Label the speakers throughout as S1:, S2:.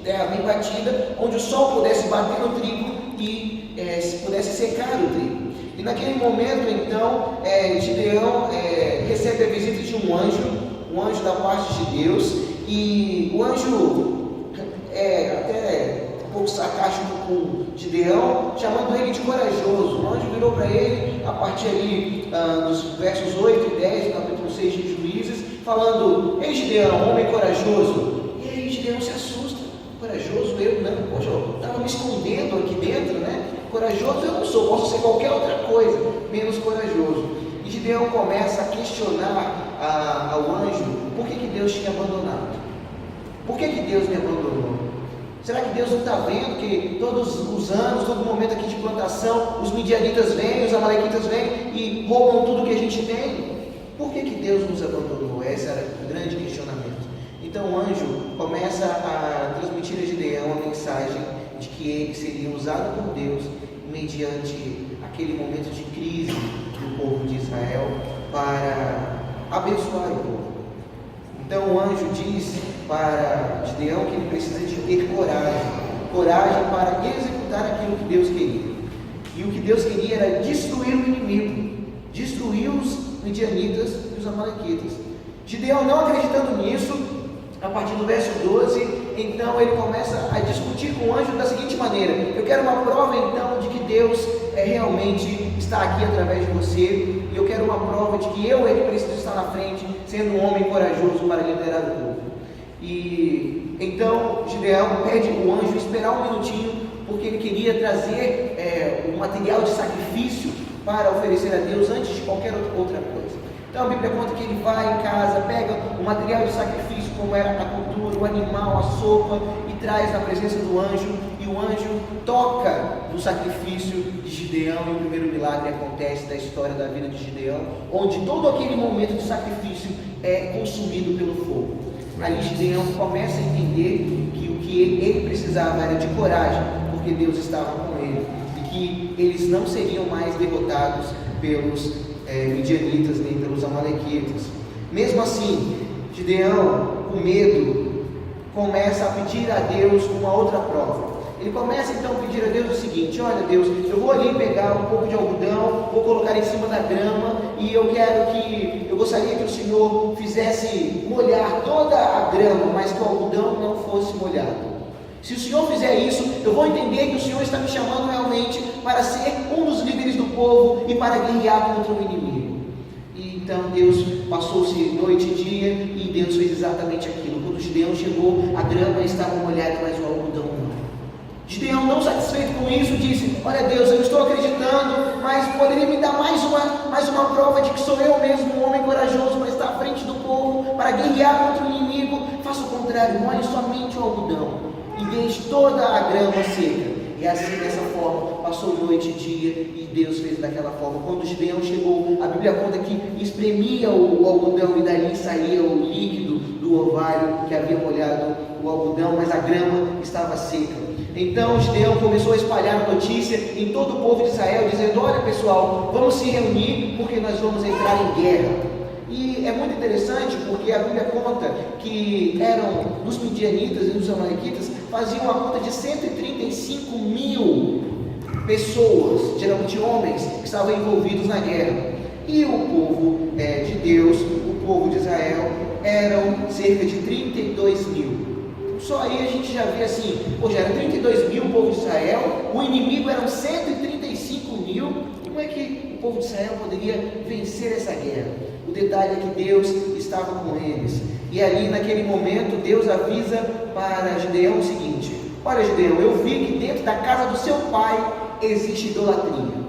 S1: terra bem batida, onde o sol pudesse bater no trigo e pudesse secar o trigo. E naquele momento, então, Gideão recebe a visita de um anjo da parte de Deus, e o anjo até um pouco sarcástico com Gideão, chamando ele de corajoso. O anjo virou para ele, a partir ali dos versos 8 e 10 do capítulo 6 de Juízes, falando: ei Gideão, homem corajoso. E aí Gideão se assusta: corajoso? Eu não, poxa, eu estava me escondendo aqui dentro, né? Corajoso eu não sou, posso ser qualquer outra coisa, menos corajoso. E Gideão começa a questionar ao anjo por que Deus tinha abandonado. Por que Deus me abandonou? Será que Deus não está vendo que todos os anos, todo momento aqui de plantação, os midianitas vêm, os amalequitas vêm e roubam tudo que a gente tem? Por que Deus nos abandonou? Esse era o grande questionamento. Então o anjo começa a transmitir a Gideão a mensagem de que ele seria usado por Deus mediante aquele momento de crise do povo de Israel para abençoar o povo. Então o anjo diz para Gideão que ele precisa de ter coragem para executar aquilo que Deus queria. E o que Deus queria era destruir o inimigo, destruir os midianitas e os amalequitas. Gideão, não acreditando nisso, a partir do verso 12, então ele começa a discutir com o anjo da seguinte maneira: eu quero uma prova então de que Deus realmente está aqui através de você, e eu quero uma prova de que eu que preciso estar na frente, sendo um homem corajoso para liderar o povo. E então Gideão pede o anjo esperar um minutinho, porque ele queria trazer um material de sacrifício para oferecer a Deus antes de qualquer outra coisa. Então a Bíblia conta que ele vai em casa, pega o material de sacrifício, como era a cultura, o animal, a sopa, e traz na presença do anjo, e o anjo toca no sacrifício de Gideão, e o primeiro milagre acontece da história da vida de Gideão, onde todo aquele momento de sacrifício é consumido pelo fogo. Aí Gideão começa a entender que o que ele precisava era de coragem, porque Deus estava com ele, e que eles não seriam mais derrotados pelos midianitas nem pelos amalequitas. Mesmo assim, Gideão, com medo, começa a pedir a Deus uma outra prova. Ele começa então a pedir a Deus o seguinte: olha Deus, eu vou ali pegar um pouco de algodão, vou colocar em cima da grama, e eu gostaria que o Senhor fizesse molhar toda a grama, mas que o algodão não fosse molhado. Se o Senhor fizer isso, eu vou entender que o Senhor está me chamando realmente para ser um dos líderes do povo e para guerrear contra o inimigo. E então Deus passou-se noite e dia, e Deus fez exatamente aquilo. Quando Gideão chegou, a grama estava molhada, mas o algodão não. Gideão, não satisfeito com isso, disse: olha Deus, eu estou acreditando, mas poderia me dar mais uma prova de que sou eu mesmo um homem corajoso para estar à frente do povo, para guerrear contra o inimigo? Faça o contrário, molhe somente o algodão e deixe toda a grama seca. E assim, dessa forma, passou noite e dia, e Deus fez daquela forma. Quando Gideão chegou, a Bíblia conta que espremia o algodão, e dali saía o líquido do orvalho que havia molhado o algodão, mas a grama estava seca. Então Gideão começou a espalhar a notícia em todo o povo de Israel, dizendo: olha pessoal, vamos se reunir, porque nós vamos entrar em guerra. E é muito interessante, porque a Bíblia conta que os midianitas e os amalequitas faziam a conta de 135 mil pessoas, geralmente homens, que estavam envolvidos na guerra. E o povo de Deus, o povo de Israel, eram cerca de 32 mil. Só aí a gente já vê assim: já eram 32 mil o povo de Israel, o inimigo eram 135 mil. Como é que o povo de Israel poderia vencer essa guerra? O detalhe é que Deus estava com eles. E ali naquele momento Deus avisa para Gideão o seguinte: olha Gideão, eu vi que dentro da casa do seu pai existe idolatria.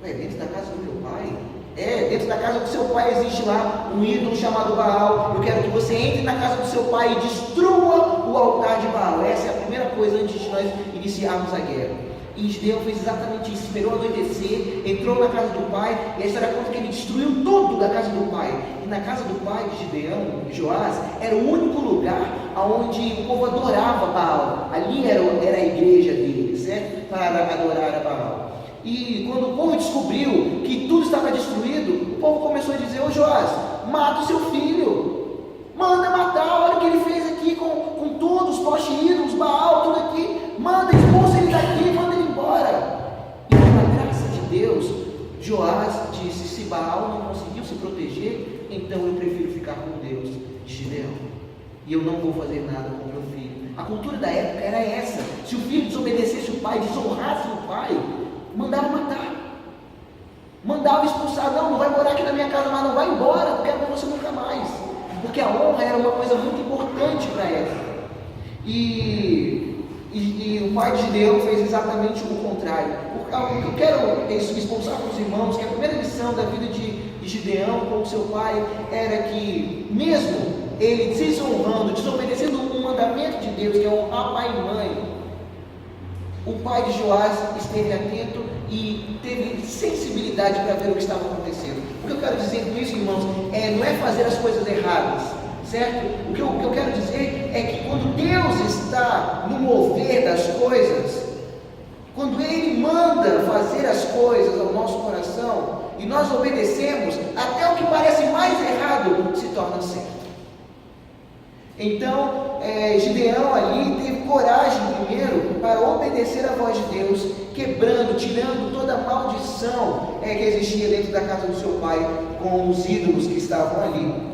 S1: Dentro da casa do meu pai? Dentro da casa do seu pai existe lá um ídolo chamado Baal. Eu quero que você entre na casa do seu pai e destrua o altar de Baal. Essa é a primeira coisa antes de nós iniciarmos a guerra. E Gideão fez exatamente isso, esperou anoitecer, entrou na casa do pai, e a história conta que ele destruiu tudo da casa do pai. E na casa do pai de Gideão, Joás, era o único lugar onde o povo adorava Baal. Ali era a igreja dele, certo? Para adorar a Baal. E quando o povo descobriu que tudo estava destruído, o povo começou a dizer: ô Joás, mata o seu filho, manda matar, olha o que ele fez aqui com todos os postes ídolos, Joás disse: se Baal não conseguiu se proteger, então eu prefiro ficar com Deus de Gideão, e eu não vou fazer nada com meu filho. A cultura da época era essa: se o filho desobedecesse o pai, desonrasse o pai, mandava matar, mandava expulsar. Não vai morar aqui na minha casa, mas não vai embora, não quero ver você nunca mais, porque a honra era uma coisa muito importante para ela. E o pai de Gideão fez exatamente o contrário. O que eu quero expulsar para os irmãos, que a primeira lição da vida de Gideão com o seu pai era que, mesmo ele desonrando, desobedecendo um mandamento de Deus, que é honrar pai e mãe, o pai de Joás esteve atento e teve sensibilidade para ver o que estava acontecendo. O que eu quero dizer com isso, irmãos, não é fazer as coisas erradas, certo? O que eu quero dizer é que quando Deus está no mover das coisas, quando Ele manda fazer as coisas ao nosso coração e nós obedecemos, até o que parece mais errado se torna certo. Então, Gideão ali teve coragem primeiro para obedecer a voz de Deus, quebrando, tirando toda a maldição que existia dentro da casa do seu pai com os ídolos que estavam ali.